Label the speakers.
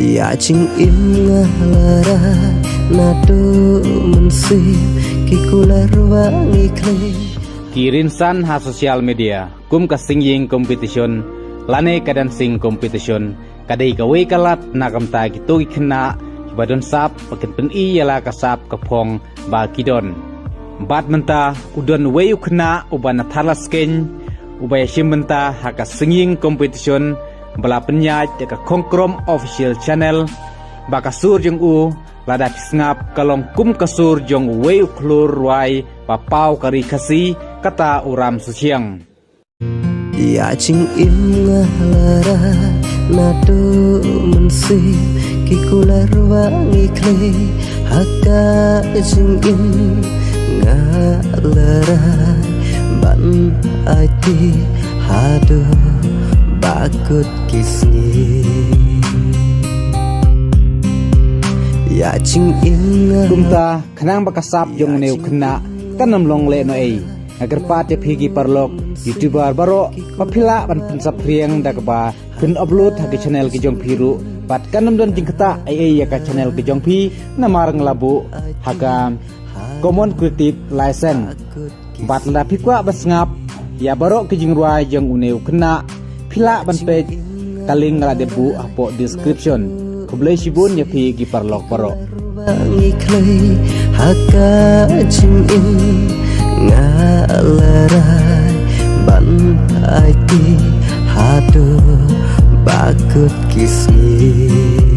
Speaker 1: Ya ching im ngalara nado mensih kikular wangi kle
Speaker 2: Kirinsan ha sosial media kum ka singing competition lane kadan sing competition kadai ka we kalat nakam ta gitu ikna badon sap pakin pen I yala ka sap ka phong ba kidon bad menta udon we ukna ubana thalas ken ubaya shimenta ha ka singing competition bala penyaj ka kongkrom official channel ba ka sur jong u lada kisngap kalong kum kasur jong we uklur wai pa pau kari kasi kata uram susiang
Speaker 1: Ya ching im ngalara nado mensih kikular wangi kle haka ching im ngalara ban ati hado bakut kisni Ya ching im
Speaker 2: kumta khanang bakasap jong neu khna kanam long le no ei agar pate phigi parlok youtuber baro papila ban pinsap riang dagba kun upload ha channel ki jong phiru pat kanam don jingkata ai ya ka channel ki jong phi namar nglabu haga common creative license bat la phikwa basngap ya baro ki jingruai jong uneu khna phila ban page kaling ngala debu apo description kublai shibun ya phigi parlok baro
Speaker 1: wangi kle haka ching im ngalarai ban ati hado bakut kisni